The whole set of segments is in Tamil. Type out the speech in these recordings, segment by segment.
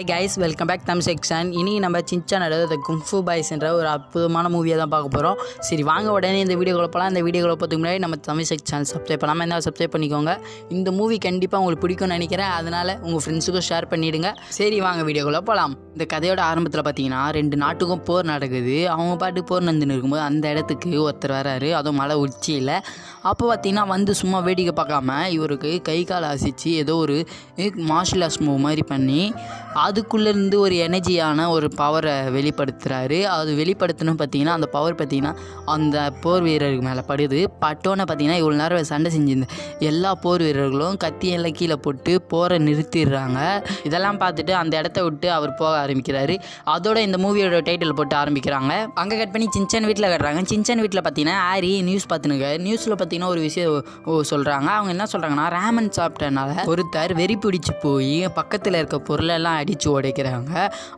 Hi guys, welcome back Tamil section. இனி நம்ம சின்சானோட த குங்ஃபு பாய்ஸ் என்ற ஒரு அற்புதமான மூவியை தான் பார்க்க போகிறோம். சரி வாங்க உடனே இந்த வீடியோக்குள்ள போகலாம். இந்த வீடியோக்குள்ள போகிறதுக்கு முன்னாடி நம்ம தமிழ் செக்ஷன் சப்ஸ்கிரைப் பண்ணாமல் இருந்தால் சப்ஸ்கிரைப் பண்ணிக்கோங்க. இந்த மூவி கண்டிப்பாக உங்களுக்கு பிடிக்கும்னு நினைக்கிறேன். அதனால் உங்கள் ஃப்ரெண்ட்ஸுக்கும் ஷேர் பண்ணிவிடுங்க. சரி வாங்க வீடியோக்குள்ளே போகலாம். இந்த கதையோட ஆரம்பத்தில் பார்த்தீங்கன்னா 2 நாட்டுக்கும் போர் நடக்குது. அவங்க பாட்டு போர் நடந்துன்னு இருக்கும்போது அந்த இடத்துக்கு ஒருத்தர் வராரு, அதுவும் மலை உச்சியில். அப்போ பார்த்தீங்கன்னா வந்து சும்மா வேடிக்கை பார்க்காம இவருக்கு கை கால் அசைச்சு ஏதோ ஒரு மார்ஷல் ஆர்ட்ஸ் மூவ் மாதிரி பண்ணி அதுக்குள்ளேருந்து ஒரு எனர்ஜியான ஒரு பவரை வெளிப்படுத்துகிறாரு. அது வெளிப்படுத்தணும் பார்த்தீங்கன்னா அந்த பவர் பார்த்தீங்கன்னா அந்த போர் வீரருக்கு மேலே படுது. பட்டோன்னு பார்த்தீங்கன்னா இவ்வளோ நேரம் சண்டை செஞ்சிருந்த எல்லா போர் வீரர்களும் கத்தியெல்லாம் கீழே போட்டு போரை நிறுத்திடுறாங்க. இதெல்லாம் பார்த்துட்டு அந்த இடத்த விட்டு அவர் போக ஆரம்பிக்கிறாரு. அதோட இந்த மூவியோட டைட்டில் போட்டு ஆரம்பிக்கிறாங்க. அங்கே கட் பண்ணி சின்சான் வீட்டில் கட்டுறாங்க. சின்சான் வீட்டில் பார்த்தீங்கன்னா ஹாரி நியூஸ் பார்த்துனுங்க. நியூஸில் பார்த்தீங்கன்னா ஒரு விஷயம் சொல்கிறாங்க. அவங்க என்ன சொல்கிறாங்கன்னா, ரேமன் சாப்பிட்டனால ஒருத்தர் வெறி பிடிச்சி போய் பக்கத்தில் இருக்க பொருளெல்லாம் அடித்து உடைக்கிறாங்க.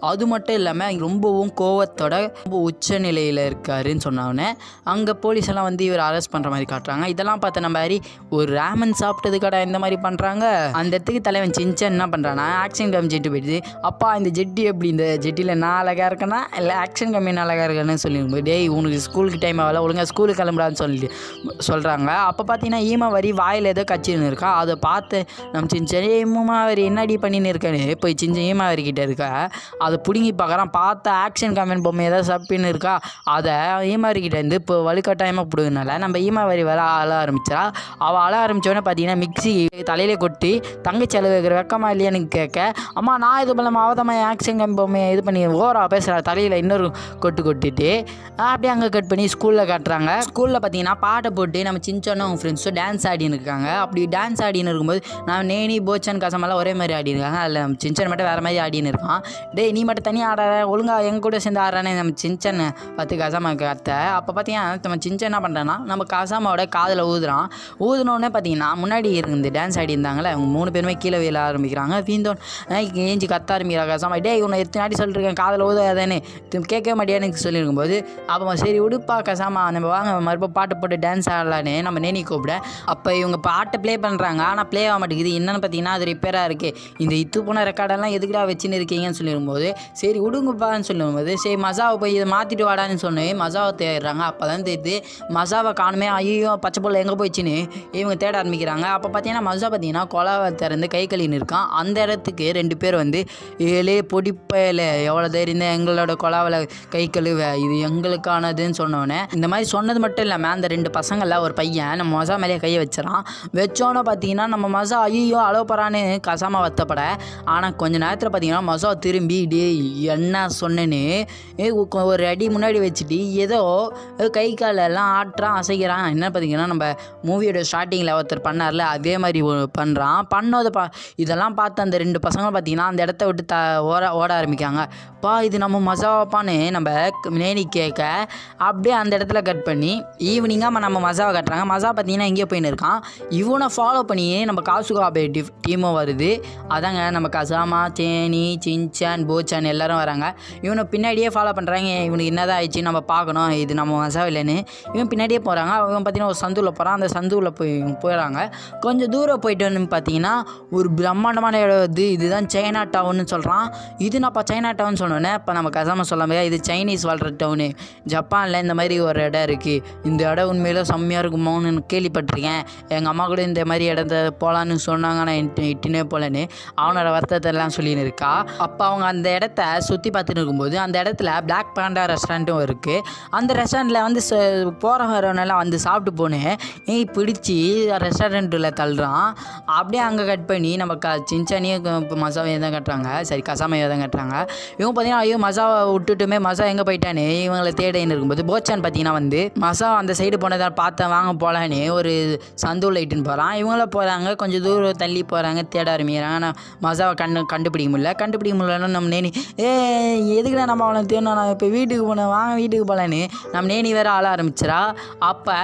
அது மட்டும் இல்லாமல் ரொம்பவும் கோவத்தோட ரொம்ப உச்ச நிலையில் இருக்காருன்னு சொன்னோடனே அங்கே போலீஸ் எல்லாம் வந்து இவர் அரெஸ்ட் பண்ணுற மாதிரி காட்டுறாங்க. இதெல்லாம் பார்த்த நம்ம ஹாரி, ஒரு ரேமன் சாப்பிட்டது கடை இந்த மாதிரி பண்ணுறாங்க. அந்த இடத்துக்கு தலைவன் சின்சான் என்ன பண்ணுறான்னா, ஆக்ஷன் கம் ஜெட்டு போயிடுது. அப்பா இந்த ஜெட்டி எப்படி, இந்த ஜெட்டியில் நான் அழகாக இருக்கேன்னா இல்லை ஆக்ஷன் கம்மி அழகாக இருக்கேன்னு சொல்லிடும்போது, டேய் உனக்கு ஸ்கூலுக்கு டைம் ஆகல, ஒழுங்காக ஸ்கூலுக்கு கிளம்புறான்னு சொல்கிறாங்க. அப்போ பார்த்தீங்கன்னா ஈமா வரி வாயில் ஏதோ கச்சின்னு இருக்கா. அதை பார்த்து நம்ம சின்சான், ஈமா வரி என்னடி பண்ணின்னு இருக்கேன்னு போய் ஈமா வரிக்கிட்ட இருக்கா. அதை பிடுங்கி பார்க்குறான். பார்த்த ஆக்ஷன் கமெண்ட் பொம்மை ஏதாவது சப்பின்னு இருக்கா. அதை ஈமாவரிக்கிட்ட இருந்து இப்போ வலுக்கட்டாயமாக பிடுங்கனால நம்ம ஈமாவரி வர அழ ஆரம்பிச்சா. அவள் அழ ஆரம்பித்தோடனே பார்த்தீங்கன்னா மிக்சி தலையிலே கொட்டி தங்கச்சி அளவு வைக்கிற வெக்கமா இல்லையான்னு கேட்க, அம்மா நான் இது பண்ணாமல் அவதமாக ஆக்ஷன் கமெண்ட் பொம்மையை இது பண்ணி ஓரா பேசுகிறா. தலையில் இன்னொரு கொட்டிட்டு அப்படியே அங்கே கட் பண்ணி ஸ்கூலில் காட்டுறாங்க. ஸ்கூலில் பார்த்தீங்கன்னா பாட்டை போட்டு நம்ம சின்சானும் அவங்க ஃப்ரெண்ட்ஸும் டான்ஸ் ஆடின்னு இருக்காங்க. அப்படி டான்ஸ் ஆடின்னு இருக்கும்போது நான் நேனி போச்சான் கசமெல்லாம் ஒரே மாதிரி ஆடிருக்காங்க. அதில் நம்ம சின்சான் மட்டும் வேறு மாதிரி ஆடின்னு இருக்கான். டே நீ மட்டும் தனியாக ஆடுற, ஒழுங்காக எங்க கூட சேர்ந்து ஆடுறானே நம்ம சின்சான் பார்த்து கசாமா கத்த. அப்போ பார்த்தீங்கன்னா நம்ம சின்சான் என்ன பண்ணுறான்னா, நம்ம கசாமாவோட காதில் ஊதுனோடனே பார்த்தீங்கன்னா முன்னாடி இருந்து டான்ஸ் ஆடி இருந்தாங்களே அவங்க 3 பேருமே கீழே வீழ ஆரம்பிக்கிறாங்க. வீந்தோன் ஏஞ்சி கத்த ஆரம்பிக்கிறா கசாமா. டே இவனை எத்தனாடி சொல்லிருக்கேன் காதில் ஊதாதானே கேட்க மாட்டியான்னு சொல்லியிருக்கும்போது, அப்போ சரி உடுப்பா கசாமா நம்ம வாங்க மறுபடியும் பாட்டு போட்டு டான்ஸ் ஆடலான்னு நம்ம நேனி கூப்பிட. அப்போ இவங்க பாட்டை ப்ளே பண்ணுறாங்க. ஆனால் ப்ளே ஆக மாட்டேங்குது. என்னென்னு பார்த்தீங்கன்னா அது ரிப்பேராக இருக்குது. இந்த இத்து போன ரெக்கார்டெல்லாம் எதுக்குடா வச்சுன்னு இருக்கீங்கன்னு சொல்லிடும்போது, சரி விடுங்கப்பான்னு சொல்லும்போது, சரி மசாவை போய் இதை மாற்றிட்டு வாடான்னு சொன்னே மசாவை தேடுறாங்க. அப்போ தான் தெரியுது மசாவை காணுமே. ஐயோ பச்சை பொருள் எங்கே போயிடுச்சுன்னு இவங்க தேட ஆரம்பிக்கிறாங்க. அப்போ பார்த்தீங்கன்னா மசா பார்த்தீங்கன்னா கொலாவை திறந்து கை கழின்னு இருக்கான். அந்த இடத்துக்கு 2 பேர் வந்து, ஏழே பொடிப்பையில் எவ்வளோ தைரியம் எங்களோட கொலாவில் கை கழுவ, இது எங்களுக்கானதுன்னு சொன்னோன்னே இந்த மாதிரி சொன்னது மட்டும் இல்லாமல் அந்த 2 பசங்களில் ஒரு பையன் நம்ம மசா மேலேயே கையை வச்சோன்னே பார்த்தீங்கன்னா நம்ம மசா ஐயோ அலோப்பறான்னு கசாமா வத்தப்பட. ஆனால் கொஞ்சம் நேரத்தில் பார்த்தீங்கன்னா மசா திரும்பி டே என்ன சொன்னேன்னு ஒரு அடி முன்னாடி வச்சுட்டு ஏதோ கை காலெல்லாம் ஆட்டுறான் அசைக்கிறான். என்ன பார்த்தீங்கன்னா நம்ம மூவியோட ஸ்டார்டிங்கில் ஒருத்தர் பண்ணார்ல அதே மாதிரி பண்ணுறான். இதெல்லாம் பார்த்து அந்த 2 பசங்க பார்த்தீங்கன்னா அந்த இடத்த விட்டு ஓட ஆரம்பிக்காங்க. இது நம்ம மசாவாப்பான்னு நம்ம நேனி கேட்க, அப்படியே அந்த இடத்துல கட் பண்ணி ஈவினிங்காக நம்ம மசாவை கட்டுறாங்க. மசா பார்த்தீங்கன்னா எங்கேயோ போயின்னு இருக்கான். இவனை ஃபாலோ பண்ணி நம்ம காசுகாபே டீமும் வருது. அதாங்க நம்ம கசாமா, சேனி, சின்சான், போச்சான் எல்லாரும் வராங்க. இவனை பின்னாடியே ஃபாலோ பண்ணுறாங்க. இவனுக்கு என்னதான் ஆயிடுச்சு நம்ம பார்க்கணும், இது நம்ம மசா இல்லைன்னு இவன் பின்னாடியே போகிறாங்க. அவன் பார்த்தீங்கன்னா ஒரு சந்துவில் போகிறான். அந்த சந்துவில் போயிடறாங்க. கொஞ்சம் தூரம் போயிட்டு வந்து பார்த்தீங்கன்னா ஒரு பிரம்மாண்டமான இடம் இதுதான் சைனா டவுன்னு சொல்கிறான். இது நான்ப்பா சைனா டவுன் சொன்னோன்னே இப்போ நம்ம கசாமா சொல்லாமல் இது சைனீஸ் வாழ்கிற டவுனு, ஜப்பானில் இந்த மாதிரி ஒரு இடம் இருக்குது, இந்த இடம் உண்மையில செம்மையாக இருக்குமோன்னு கேள்விப்பட்டிருக்கேன், எங்கள் அம்மா கூட இந்த மாதிரி இடத்த போகலான்னு சொன்னாங்க, நான் இட்டுனே போகலன்னு அவனோட வருத்தத்தெல்லாம் சொல்லின்னு இருக்கா. அப்போ அவங்க அந்த இடத்த சுற்றி பார்த்துட்டு இருக்கும்போது அந்த இடத்துல பிளாக் பாண்டா ரெஸ்டாரண்ட்டும் இருக்குது. அந்த ரெஸ்டாரண்ட்டில் வந்து போகிறவரெல்லாம் வந்து சாப்பிட்டு போனேன் பிடிச்சி ரெஸ்டாரண்ட்டில் தள்ளுறான். அப்படியே அங்கே கட் பண்ணி நம்ம சின்சானியும் மசாவையை தான் கட்டுறாங்க. சரி கசாமையை தான் கட்டுறாங்க. இவங்க பார்த்தீங்கன்னா ஐயோ மசாவை விட்டுட்டுமே மசா எங்கே போயிட்டானே இவங்களை தேடின்னு இருக்கும்போது போச்சான் பார்த்தீங்கன்னா வந்து மசா அந்த சைடு போனதை பார்த்தேன் வாங்க போகலான்னு ஒரு சந்துவில் இட்டுன்னு போகிறான். இவங்களும் போகிறாங்க. கொஞ்சம் தூரம் தள்ளி போகிறாங்க, தேட ஆரம்பிக்கிறாங்க. ஆனால் மசாவை கண்டுபிடிக்க முடியலன்னு நம்ம நேனி எதுக்குடா நம்ம அவனை தேடணும், நான் இப்போ வீட்டுக்கு போனேன் வாங்க வீட்டுக்கு போகலான்னு நம்ம நேனி வேறு ஆள ஆரம்பிச்சிடா. அப்போ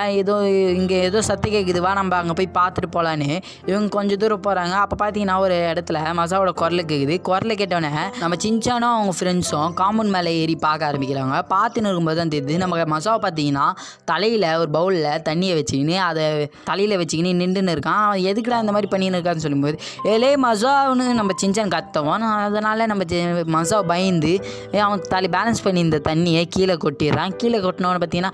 இங்கே ஏதோ சத்து கேட்குது வா நம்ம அங்கே போய் பார்த்துட்டு போகலான்னு இவங்க கொஞ்சம் தூரம் போகிறாங்க. அப்போ பார்த்தீங்கன்னா ஒரு இடத்துல மசாவோட குரல் கேட்குது. குரலை கேட்டோன்னே நம்ம சின்சானும் அவங்க ஃப்ரெண்ட்ஸும் காம்பவுண்ட் மேலே ஏறி பார்க்க ஆரம்பிக்கிறாங்க. பார்த்துன்னு இருக்கும்போது தான் தெரியுது நம்ம மசாவை பார்த்தீங்கன்னா தலையில் ஒரு பவுலில் தண்ணியை வச்சுக்கின்னு அதை தலையில் வச்சுக்கின்னு நின்றுன்னு இருக்கான். அவன் எதுக்குடா இந்த மாதிரி பண்ணின்னு இருக்கான்னு சொல்லும்போது ஏலே மசான்னு நம்ம சின்சான் கத்தவும் அதனால் நம்ம மசா பயந்து அவன் பேலன்ஸ் பண்ணி இந்த தண்ணியை கீழே கொட்டிடுறான். கீழே கொட்டினவனை பார்த்தீங்கன்னா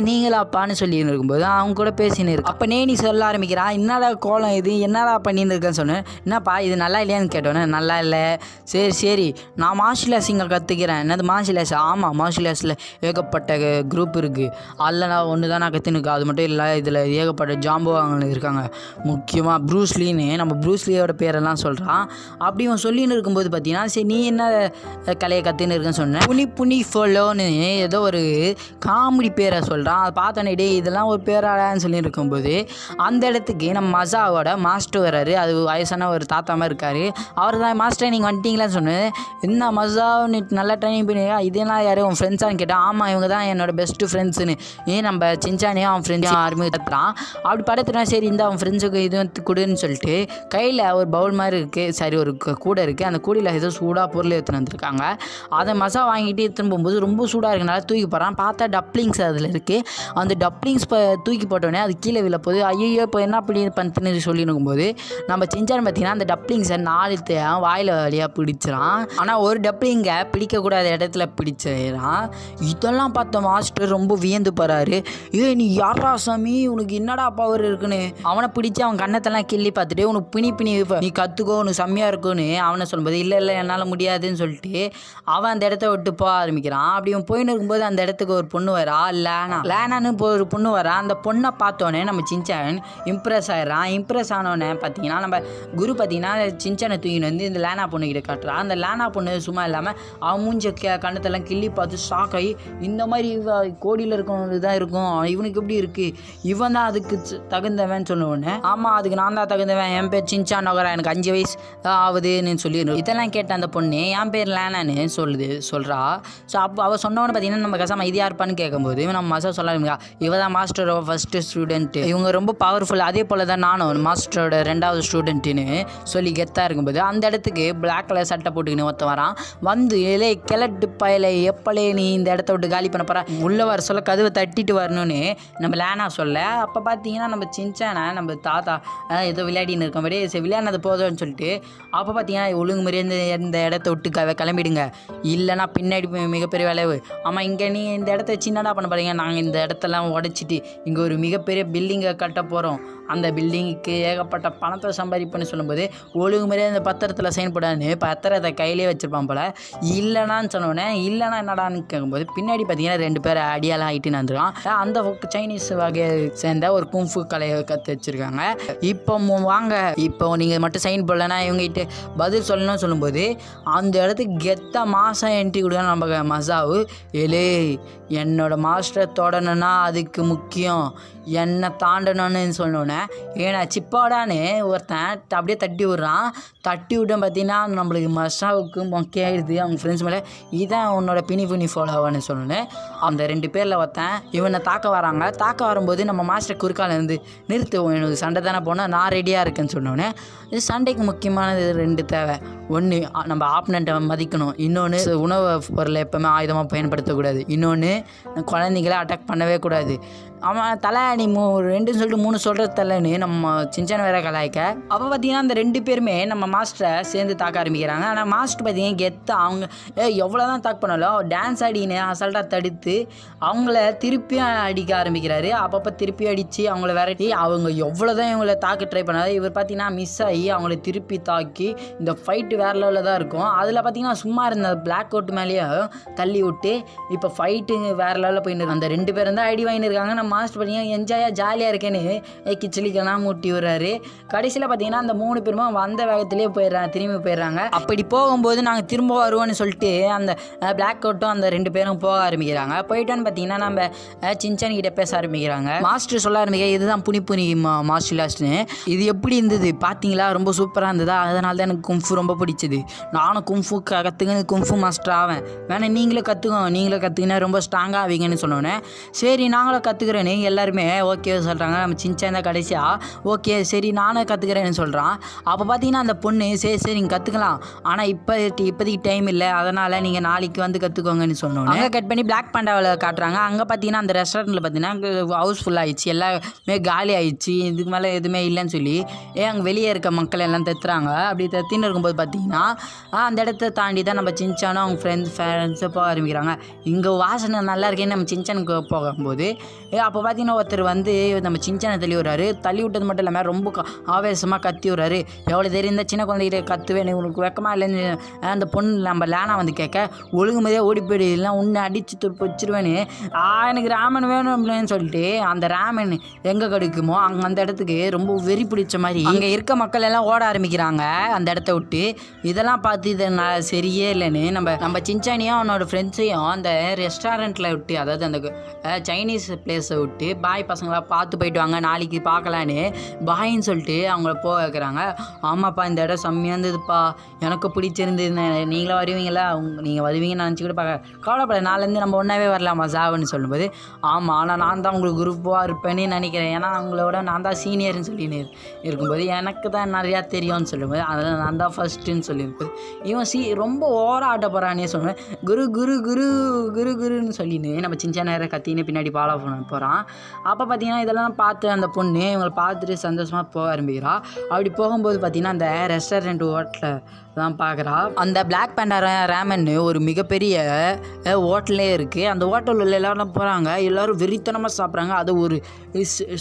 நீங்களாப்பான்னு சொல்லின்னு இருக்கும்போது அவங்க கூட பேசின்னு இருக்கு. அப்போ நீ சொல்ல ஆரம்பிக்கிறான், என்னடா கோலம் இது, என்னடா பண்ணின்னு இருக்கேன்னு சொன்னேன். என்னப்பா இது நல்லா இல்லையான்னு கேட்டோன்னே, நல்லா இல்லை. சரி நான் மார்ஷியல் ஆர்ட்ஸ் இங்கே கற்றுக்கிறேன். என்னது மார்ஷியல் ஆர்ட்ஸ்? ஆமாம், மார்ஷியல் ஆர்ட்ஸில் ஏகப்பட்ட குரூப் இருக்குது. அதில் நான் ஒன்று தான் நான் கற்றுனுக்கேன். அது மட்டும் இல்லை, இதில் ஏகப்பட்ட ஜாம்பவாங்க இருக்காங்க. முக்கியமாக ப்ரூஸ்லின்னு நம்ம ப்ரூஸ்லியோட பேரெல்லாம் சொல்கிறான். அப்படி அவன் சொல்லின்னு இருக்கும்போது பார்த்தீங்கன்னா, சரி நீ என்ன கலையை கற்றுன்னு இருக்குன்னு சொன்னேன். புனி ஃபோலோன்னு ஏதோ ஒரு காமெடி பேரை சொல்கிறான். அதை பார்த்தோன்னே இதெல்லாம் ஒரு பேராடான்னு சொல்லி இருக்கும்போது அந்த இடத்துக்கு நம்ம மசாவோட மாஸ்டர் வர்றாரு. அது வயசான ஒரு தாத்தா மாதிரி இருக்கார். அவர் தான் மாஸ்டர் நீங்கள் வந்துட்டீங்களான்னு சொன்னேன். என்ன மசா நீ நல்லா ட்ரைனிங் பண்ணியா, இதெல்லாம் யாரும் உன் ஃப்ரெண்ட்ஸான்னு கேட்டால், ஆமாம் இவங்க தான் என்னோடய பெஸ்ட்டு ஃப்ரெண்ட்ஸுன்னு நம்ம சின்சானே அவன் ஃப்ரெண்ட்ஸ் யாருமே கத்துறான். அப்படி படத்துனா சரி இந்த அவன் ஃப்ரெண்ட்ஸுக்கு இது கொடுன்னு சொல்லிட்டு கையில் ஒரு பவுல் மாதிரி இருக்குது, சரி ஒரு கூடை இருக்குது. அந்த கூடையில் ஏதோ சூடாக பொருள் எடுத்துன்னு வந்திருக்காங்க. அதை மசா வாங்கிட்டு எடுத்துன்னு போகும்போது ரொம்ப சூடாக இருக்கனால தூக்கி போகிறான். பார்த்தா டப்ளிங்ஸ் அதில் இருக்குது. அந்த டப்ளிங்ஸ் தூக்கி போட்டோடனே அது கீழே விழ போகுது. ஐயோ இப்போ என்ன அப்படி பண்ணுன்னு சொல்லி இருக்கும்போது நம்ம சின்சான் பார்த்தீங்கன்னா அந்த டப்ளிங்ஸை 4 வாயில் வழியாக பிடிச்சிடான். ஆனால் ஒரு டப்ளிங்கை பிடிக்கக்கூடாத இடத்துல பிடிச்சிடான். இதெல்லாம் பார்த்த மாஸ்டர் ரொம்ப வியந்து போகிறாரு. நீ யாரா சாமி, உனக்கு என்னடா பவர் இருக்குன்னு அவனை பிடிச்சி அவன் கண்ணத்தெல்லாம் கிள்ளி பார்த்துட்டு உனக்கு பிணி நீ கற்றுக்கோ, உனக்கு செம்மையாக இருக்குன்னு அவனை சொல்லும்போது இல்லை என்னால் முடியாதுன்னு சொல்லிட்டு அவன் அந்த இடத்த விட்டு போக ஆரம்பிக்கிறான். அப்படி அவன் போயின்னு இருக்கும்போது அந்த இடத்துக்கு ஒரு பொண்ணு வரா, லேனான்னு ஒரு பொண்ணு வரா. அந்த பொண்ணை பார்த்தோன்னே நம்ம சின்சான் இம்ப்ரெஸ் ஆகிடுறான். இம்ப்ரெஸ் ஆனோடனே பார்த்தீங்கன்னா நம்ம குரு பார்த்தீங்கன்னா சின்சானை தூக்கின்னு வந்து இந்த லேனா பொண்ணுக்கிட்ட காட்டுறான். அந்த லேனா பொண்ணு சும்மா இல்லாமல் அவன் மூஞ்ச கண்ணத்தெல்லாம் கிள்ளி பார்த்து ஷாக் ஆகி, இந்த மாதிரி கோடியில் இருக்கவங்களுக்கு தான் இருக்கும், இவனுக்கு எப்படி இருக்குது, இவன் தான் அதுக்கு தகுந்தவன் சொன்னோடனே, ஆமாம் அதுக்கு நான் தான் தகுந்தவன், என் பேர் சின்சான் நகரா, எனக்கு 5 வயசு ஆகுதுன்னு சொல்லிடணும். இதெல்லாம் கேட்ட அந்த பொண்ணு என் பேர் லேனான்னு சொல்கிறா. ஸோ அப்போ அவள் சொன்னவொன்னு பார்த்தீங்கன்னா நம்ம கசாமல் இது யாருப்பான்னு கேட்கும்போது நம்ம மசா சொல்ல, இவ தான் மாஸ்டரோட ஃபஸ்ட்டு ஸ்டூடெண்ட்டு, இவங்க ரொம்ப பவர்ஃபுல், அதே போல் தான் நானும் மாஸ்டரோட 2வது ஸ்டூடெண்ட்டுன்னு சொல்லி கெத்தாக இருக்கும்போது அந்த இடத்துக்கு பிளாக் கலர் சட்டை போட்டுக்கின்னு ஒருத்த வரான். வந்து கிழட்டு பயலை எப்பலே நீ இந்த இடத்த விட்டு காலி பண்ண போகிற, உள்ளே வர சொல்ல கதவை தட்டிட்டு வரணும்னு நம்ம லேனா சொல்ல. அப்போ பார்த்தீங்கன்னா நம்ம சின்சானை நம்ம தாத்தா ஏதோ விளையாடின்னு இருக்கோம்படி சரி விளையாடினது போதும்னு சொல்லிட்டு அப்போ பார்த்தீங்கன்னா ஒழுங்கு மாதிரி இந்த இடத்த விட்டு கிளம்பிடுங்க, இல்லைனா பின்னாடி மிகப்பெரிய விளைவு. ஆமாம் இங்கே நீ இந்த இடத்த சின்னதாக பண்ண போகிறீங்க, நாங்கள் இந்த இடத்தெல்லாம் உடச்சிட்டு இங்கே ஒரு மிகப்பெரிய பில்டிங்கை கட்ட போகிறோம், அந்த பில்டிங்குக்கு ஏகப்பட்ட பணத்தை சம்பாதிப்புன்னு சொல்லும்போது ஒழுங்கு மாதிரியே அந்த பத்திரத்தில் சைன் போடான்னு பத்திரத்தை கையிலே வச்சுருப்பான் போல். இல்லைனான்னு சொன்னோடனே இல்லைனா என்னடான்னு கேட்கும்போது பின்னாடி பார்த்தீங்கன்னா 2 பேர் அடியாலாம் ஆகிட்டு வந்துருக்கான். அந்த சைனீஸ் வகையை சேர்ந்த ஒரு கும்ஃபு கலையை கற்று வச்சுருக்காங்க. இப்போ வாங்க, இப்போ நீங்கள் மட்டும் சைன் போடலன்னா இவங்ககிட்ட பதில் சொல்லணும்னு சொல்லும்போது அந்த இடத்துக்கு கெத்தாக மாதம் என்ட்ரி கொடுக்க நம்ம மசாவு என்னோட மாஸ்டரை தொடணுன்னா அதுக்கு முக்கியம் என்னை தாண்டணும்னு சொன்னோன்னே ஏன்னா சிப்பாடான்னு ஒருத்தன் அப்படியே தட்டி விட்றான். தட்டி விட்டோம் பார்த்தீங்கன்னா நம்மளுக்கு மசாவுக்கு மொக்கையாயிடுது அவங்க ஃப்ரெண்ட்ஸ் மேலே. இதான் உன்னோட பினி ஃபாலோவான்னு சொன்னோன்னே அந்த 2 பேரில் ஒருத்தன் இவனை தாக்க வராங்க. தாக்க வரும்போது நம்ம மாஸ்டர் குறுக்கால இருந்து நிறுத்துவோம், எனக்கு சண்டை தானே போனால் நான் ரெடியாக இருக்கேன்னு சொன்னோன்னே இது சண்டைக்கு முக்கியமானது 2 தேவை. ஒன்று நம்ம ஆப்னண்ட்டை மதிக்கணும், இன்னொன்று உணவு பொருளை எப்போவுமே ஆயுதமாக பயன்படுத்தக்கூடாது, இன்னொன்று குழந்தைங்கள அட்டாக் பண்ணவே கூடாது. அவன் தலை நீ 2 சொல்லிட்டு 3 சொல்கிறது தலைன்னு நம்ம சின்சான் வேற கலாய்க்க. அப்போ பார்த்தீங்கன்னா அந்த 2 பேருமே நம்ம மாஸ்டரை சேர்ந்து தாக்க ஆரம்பிக்கிறாங்க. ஆனால் மாஸ்டர் பார்த்தீங்கன்னா கெத்து அவங்க எவ்வளோ தான் தாக்க பண்ணாலும் டான்ஸ் ஆடின்னு அசால்ட்டாக தடுத்து அவங்கள திருப்பியும் அடிக்க ஆரம்பிக்கிறாரு. அப்பப்போ திருப்பி அடித்து அவங்கள விரட்டி அவங்க எவ்வளோ தான் இவங்கள தாக்க ட்ரை பண்ணாரு. இவர் பார்த்தீங்கன்னா மிஸ் ஆகி அவங்கள திருப்பி தாக்கி இந்த ஃபைட்டு வேறு லெவலில் தான் இருக்கும். அதில் பார்த்தீங்கன்னா சும்மா இருந்த பிளாக் கோட் மேலேயே தள்ளி விட்டு இப்போ ஃபைட்டு வேறு லெவலில் போயின்னு அந்த 2 பேரும் தான் அடி வாங்கின்னு இருக்காங்க. நம்ம மாஸ்டர் பார்த்தீங்கன்னா என்ஜாயாக ஜாலியாக இருக்கேன்னு கிச்சலிக்கெல்லாம் மூட்டி விடுறாரு. கடைசியில் பார்த்தீங்கன்னா அந்த 3 பேருமே வந்த வேகத்திலே திரும்பி போயிடுறாங்க. அப்படி போகும்போது நாங்கள் திரும்ப வருவோன்னு சொல்லிட்டு அந்த பிளாக் கோட்டும் அந்த 2 பேரும் போக ஆரம்பிக்கிறாங்க. போயிட்டான்னு பார்த்தீங்கன்னா நம்ம சின்சான் கிட்ட பேச ஆரம்பிக்கிறாங்க. மாஸ்டர் சொல்ல ஆரம்பிக்க இதுதான் புனி மார்ஷியல் ஆர்ட்ஸ்னு, இது எப்படி இருந்தது பார்த்தீங்களா, ரொம்ப சூப்பராக இருந்ததா, அதனால தான் எனக்கு கும்ஃபு ரொம்ப பிடிச்சது, நானும் கும்ஃபு கற்றுக்கணும் கும்ஃபு மாஸ்டர் ஆவேன், வேணா நீங்களே கற்றுக்கினா ரொம்ப ஸ்ட்ராங்காக ஆவீங்கன்னு சொன்னோன்னே சரி நாங்களும் கற்றுக்கிறேன்னு எல்லாருமே ஓகே சொல்கிறாங்க. நம்ம சின்சான் தான் கடைசியாக ஓகே சரி நானும் கற்றுக்கிறேன்னு சொல்கிறான். அப்போ பார்த்தீங்கன்னா அந்த பொண்ணு சரி நீங்கள் கற்றுக்கலாம், ஆனால் இப்போதைக்கு டைம் இல்லை, அதனால் நீங்கள் நாளைக்கு வந்து கற்றுக்கோங்கன்னு சொன்னோன்னே அங்கே கட் பண்ணி பிளாக் பாண்டாவில் காட்டுறாங்க. அங்கே பார்த்தீங்கன்னா அந்த ரெஸ்டாரண்ட்டில் பார்த்தீங்கன்னா ஹவுஸ் ஃபுல் ஆகிடுச்சு, எல்லாமே காலி ஆகிடுச்சு, இதுக்கு மேலே எதுவுமே இல்லைன்னு சொல்லி அங்கே வெளியே இருக்க மக்கள் எல்லாம் தத்துறாங்க. அப்படி தத்தின்னு இருக்கும்போது பார்த்தீங்கன்னா பார்த்தீங்கன்னா அந்த இடத்த தாண்டி தான் நம்ம சின்சானும் அவங்க ஃபேன்ஸை போக ஆரம்பிக்கிறாங்க. இங்கே வாசனை நல்லா இருக்கேன்னு நம்ம சின்சானுக்கு போகும்போது அப்போ பார்த்தீங்கன்னா ஒருத்தர் வந்து நம்ம சின்சானை தள்ளி விடுறாரு. தள்ளி விட்டது மட்டும் இல்லாமல் ரொம்ப ஆவேசமாக கத்தி விடுறாரு. எவ்வளோ தெரியும் இந்த சின்ன குழந்தைகிட்ட கத்துவேன் உனக்கு வெக்கமாக இல்லைன்னு அந்த பொண்ணு நம்ம லேனா வந்து கேட்க ஒழுங்குமதியாக ஓடி போயிடு இல்லைனா உன்னை அடித்து துப்பு வச்சிருவேன்னு எனக்கு ராமன் வேணும் அப்படின்னு சொல்லிட்டு அந்த ராமன் எங்கே கிடைக்குமோ அங்கே அந்த இடத்துக்கு ரொம்ப வெறி பிடிச்ச மாதிரி அங்கே இருக்க மக்கள் எல்லாம் ஓட ஆரம்பிக்கிறாங்க அந்த இடத்த விட்டு. இதெல்லாம் பார்த்து இது சரியே இல்லைன்னு நம்ம சின்சானியும் அவனோட ஃப்ரெண்ட்ஸையும் அந்த ரெஸ்டாரண்ட்டில் விட்டு, அதாவது அந்த சைனீஸ் பிளேஸை விட்டு பாய் பசங்களாக பார்த்து போயிட்டு வாங்க நாளைக்கு பார்க்கலான்னு பாயின்னு சொல்லிட்டு அவங்கள போக வைக்கிறாங்க. ஆமாப்பா இந்த இடம் செம்மையாக இருந்ததுப்பா, எனக்கு பிடிச்சிருந்தது, நீங்களும் வருவீங்களா, நீங்கள் வருவீங்கன்னு நினச்சி கூட பார்க்க கவலைப்பட, நாலேருந்து நம்ம ஒன்றாவே வரலாமா சாவுன்னு சொல்லும்போது ஆமாம் ஆனால் நான் தான் உங்களுக்கு குரூப்பாக இருப்பேன்னு நினைக்கிறேன், ஏன்னா அவங்களோட நான் தான் சீனியர்னு சொல்லின்னு இருக்கும்போது எனக்கு தான் நிறையா தெரியும்னு சொல்லும்போது அதில் நான் தான் ஃபஸ்ட்டுன்னு சொல்லியிருப்போது இவன் ரொம்ப ஓவராக ஆட்ட போகிறானே சொல்லுவேன். குரு குரு குரு குரு குருன்னு சொல்லின்னு நம்ம சின்ன நேரம் கத்தின்னு பின்னாடி ஃபாலோ பண்ண போகிறான். அப்போ பார்த்தீங்கன்னா இதெல்லாம் பார்த்து அந்த பொண்ணு இவங்களை பார்த்துட்டு சந்தோஷமாக போக ஆரம்பிக்கிறா. அப்படி போகும்போது பார்த்தீங்கன்னா அந்த ரெஸ்டாரண்ட் ஹோட்டலில் தான் பார்க்குறா. அந்த பிளாக் பேண்டா ரேமன் ஒரு மிகப்பெரிய ஹோட்டலே இருக்குது. அந்த ஹோட்டலில் எல்லோரும் போகிறாங்க, எல்லோரும் வெறித்தனமாக சாப்பிட்றாங்க. அது ஒரு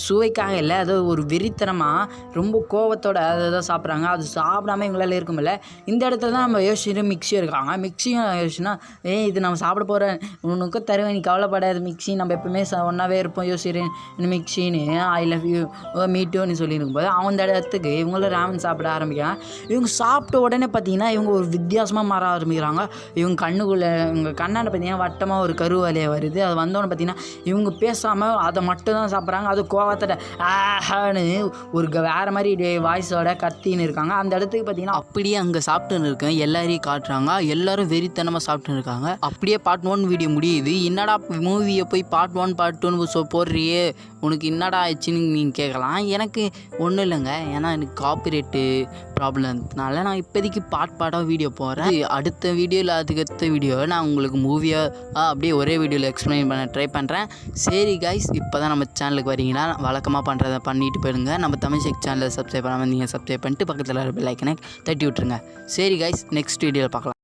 சுவைக்காக இல்லை, அது ஒரு வெறித்தனமாக ரொம்ப கோவத்தோட அதை தான் சாப்பிட்றாங்க. அது சாப்பிடாம இவங்களால இருக்குமில்ல. இந்த இடத்துல தான் நம்ம யோசிச்சுட்டு மிக்சியும் இருக்காங்க. மிக்சியும் யோசிச்சுன்னா இது நம்ம சாப்பிட போகிற உனக்கும் தருவேன் நீ கவலைப்படாது மிக்சி, நம்ம எப்பவுமே ஒன்றாவே இருப்போம் யோசிக்கிறேன் மிக்சின்னு ஐ லவ் யூ மீட்டோன்னு சொல்லியிருக்கும்போது அந்த இடத்துக்கு இவங்களும் ராமன் சாப்பிட ஆரம்பிக்கிறாங்க. இவங்க சாப்பிட்ட உடனே பார்த்தீங்கன்னா இவங்க ஒரு வித்தியாசமாக மாற ஆரம்பிக்கிறாங்க. இவங்க கண்ணுக்குள்ளே இவங்க கண்ணாண்ட பார்த்தீங்கன்னா வட்டமாக ஒரு கருவலையை வருது. அது வந்தோடனே பார்த்தீங்கன்னா இவங்க பேசாமல் அதை மட்டும் தான் சாப்பிட்றாங்க. அது கோவத்தோட ஆஹான்னு ஒரு வேறு மாதிரி வாய்ஸோட கத்தின்னு இருக்காங்க. அந்த இடத்துக்கு பார்த்தீங்கன்னா அப்படியே அங்கே சாப்பிட்டுன்னு இருக்கேன் எல்லாரையும் காட்டுறாங்க. எல்லோரும் வெறித்தனமாக சாப்பிட்டுன்னு இருக்காங்க. அப்படியே பார்ட் 1 வீடியோ முடியுது. என்னடா மூவியை போய் பார்ட் 1 பார்ட் 2 போடுறியே உனக்கு என்னடா ஆயிடுச்சுன்னு நீங்கள் கேட்கலாம். எனக்கு ஒன்றும் இல்லைங்க, ஏன்னா எனக்கு காப்பிரைட்டு ப்ராப்ளம்னால நான் இப்போதைக்கு பார்ட்டாக வீடியோ போடுறேன். அடுத்த வீடியோவில் அதுக்கு அடுத்த வீடியோவை நான் உங்களுக்கு மூவியாக அப்படியே ஒரே வீடியோவில் எக்ஸ்பிளைன் பண்ண ட்ரை பண்ணுறேன். சரி கைஸ், இப்போ தான் நம்ம சேனலுக்கு வரீங்கன்னா வழக்கமாக பண்ணுறதை பண்ணிட்டு போயிடுங்க. நம்ம தமிழ் செக் சேனலை சப்ஸ்கிரைப் பண்ணாமல் நீங்கள் சப்ஸ்கிரைப் பண்ணிட்டு பக்கத்தில் பெல் ஐக்கனை தட்டி விட்டுருங்க. சரி கைஸ், நெக்ஸ்ட் வீடியோவில் பார்க்கலாம்.